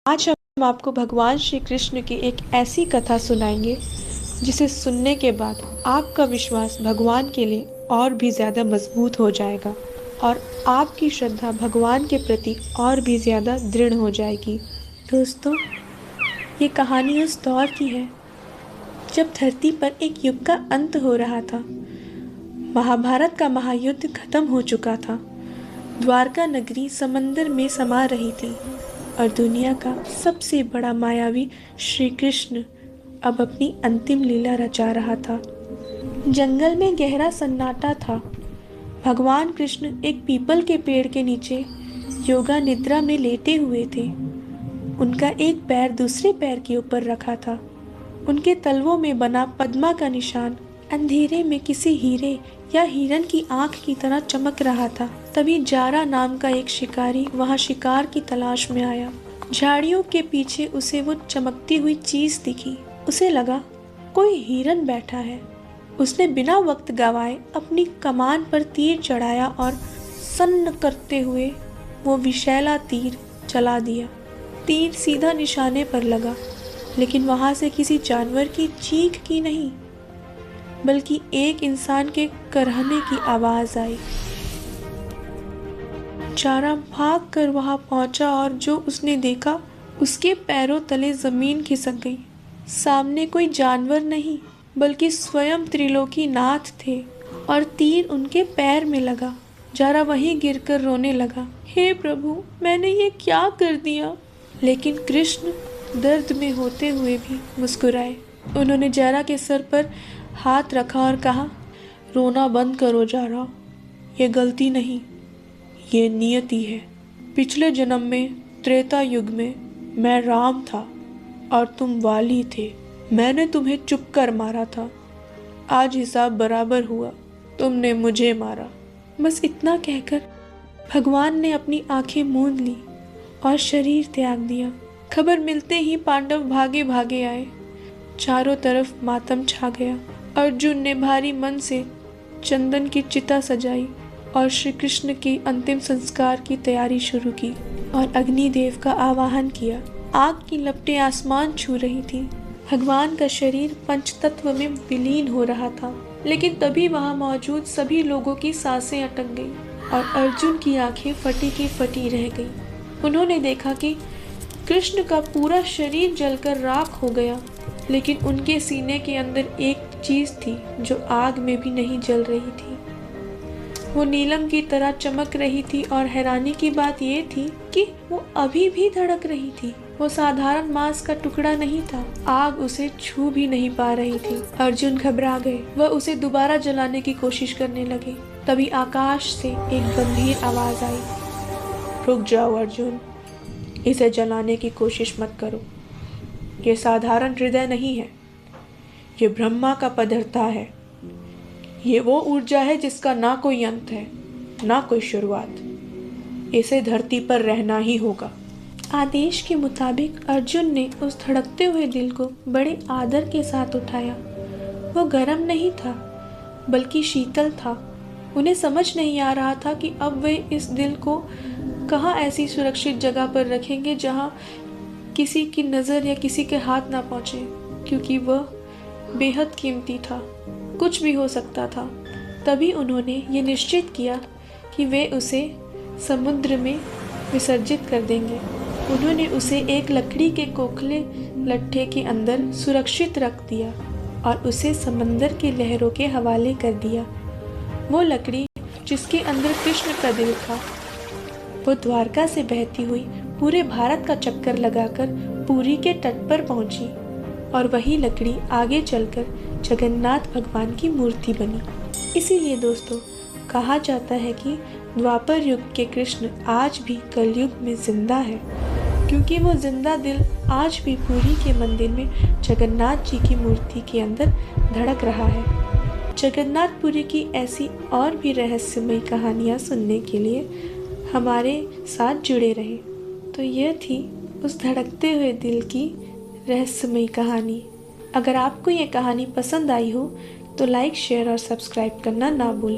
आज हम आपको भगवान श्री कृष्ण की एक ऐसी कथा सुनाएंगे जिसे सुनने के बाद आपका विश्वास भगवान के लिए और भी ज़्यादा मजबूत हो जाएगा और आपकी श्रद्धा भगवान के प्रति और भी ज़्यादा दृढ़ हो जाएगी। दोस्तों, ये कहानी उस दौर की है जब धरती पर एक युग का अंत हो रहा था। महाभारत का महायुद्ध खत्म हो चुका था। द्वारका नगरी समंदर में समा रही थी और दुनिया का सबसे बड़ा मायावी श्री कृष्ण अब अपनी अंतिम लीला रचा रहा था। जंगल में गहरा सन्नाटा था। भगवान कृष्ण एक पीपल के पेड़ के नीचे योगा निद्रा में लेटे हुए थे। उनका एक पैर दूसरे पैर के ऊपर रखा था। उनके तलवों में बना पद्मा का निशान अंधेरे में किसी हीरे या हिरन की आंख की तरह चमक रहा था। तभी जारा नाम का एक शिकारी वहां शिकार की तलाश में आया। झाड़ियों के पीछे उसे वो चमकती हुई चीज दिखी। उसे लगा कोई हिरन बैठा है। उसने बिना वक्त गवाए अपनी कमान पर तीर चढ़ाया और सन्न करते हुए वो विषैला तीर चला दिया। तीर सीधा निशाने पर लगा, लेकिन वहां से किसी जानवर की चीख की नहीं, बल्कि एक इंसान के करहने की आवाज आई। जारा भाग कर वहां पहुंचा और जो उसने देखा उसके पैरों तले जमीन खिसक गई। सामने कोई जानवर नहीं, बल्कि स्वयं त्रिलोकी नाथ थे और तीर उनके पैर में लगा। जारा वहीं गिरकर रोने लगा, हे प्रभु, मैंने ये क्या कर दिया। लेकिन कृष्ण दर्द में होते हुए भी मुस्कुराए। उन्होंने जारा के सर पर हाथ रखा और कहा, रोना बंद करो जारा, ये गलती नहीं, ये नियति है। पिछले जन्म में त्रेता युग में मैं राम था और तुम वाली थे। मैंने तुम्हें चुप कर मारा था। आज हिसाब बराबर हुआ, तुमने मुझे मारा। बस इतना कहकर भगवान ने अपनी आंखें मूंद ली और शरीर त्याग दिया। खबर मिलते ही पांडव भागे भागे आए। चारों तरफ मातम छा गया। अर्जुन ने भारी मन से चंदन की चिता सजाई और श्री कृष्ण की अंतिम संस्कार की तैयारी शुरू की और अग्निदेव का आवाहन किया। आग की लपटें आसमान छू रही थी। भगवान का शरीर पंचतत्व में विलीन हो रहा था, लेकिन तभी वहां मौजूद सभी लोगों की सांसें अटक गईं और अर्जुन की आंखें फटी की फटी रह गईं। उन्होंने देखा कि कृष्ण का पूरा शरीर जलकर राख हो गया, लेकिन उनके सीने के अंदर एक चीज थी जो आग में भी नहीं जल रही थी। वो नीलम की तरह चमक रही थी और हैरानी की बात ये थी कि वो अभी भी धड़क रही थी। वो साधारण मांस का टुकड़ा नहीं था। आग उसे छू भी नहीं पा रही थी। अर्जुन घबरा गए। वह उसे दोबारा जलाने की कोशिश करने लगे। तभी आकाश से एक गंभीर आवाज आई, रुक जाओ अर्जुन, इसे जलाने की कोशिश मत करो। ये साधारण हृदय नहीं है, ये ब्रह्मा का पदार्थ है। ये वो ऊर्जा है जिसका ना कोई अंत है, ना कोई शुरुआत। इसे धरती पर रहना ही होगा। आदेश के मुताबिक अर्जुन ने उस धड़कते हुए दिल को बड़े आदर के साथ उठाया। वो गर्म नहीं था, बल्कि शीतल था। उन्हें समझ नहीं आ रहा था कि अब वे इस दिल को कहाँ ऐसी सुरक्षित जगह पर रखेंगे जहाँ किसी की नज़र या किसी के हाथ ना पहुँचे, क्योंकि वह बेहद कीमती था। कुछ भी हो सकता था। तभी उन्होंने ये निश्चित किया कि वे उसे समुद्र में विसर्जित कर देंगे। उन्होंने उसे एक लकड़ी के खोखले लट्ठे के अंदर सुरक्षित रख दिया और उसे समंदर की लहरों के हवाले कर दिया। वो लकड़ी जिसके अंदर कृष्ण का दिल था, वो द्वारका से बहती हुई पूरे भारत का चक्कर लगाकर पुरी के तट पर पहुंची और वही लकड़ी आगे चलकर जगन्नाथ भगवान की मूर्ति बनी। इसीलिए दोस्तों, कहा जाता है कि द्वापर युग के कृष्ण आज भी कलयुग में जिंदा है, क्योंकि वो जिंदा दिल आज भी पुरी के मंदिर में जगन्नाथ जी की मूर्ति के अंदर धड़क रहा है। जगन्नाथपुरी की ऐसी और भी रहस्यमयी कहानियाँ सुनने के लिए हमारे साथ जुड़े रहें। तो यह थी उस धड़कते हुए दिल की रहस्यमयी कहानी। अगर आपको ये कहानी पसंद आई हो तो लाइक, शेयर और सब्सक्राइब करना ना भूलें।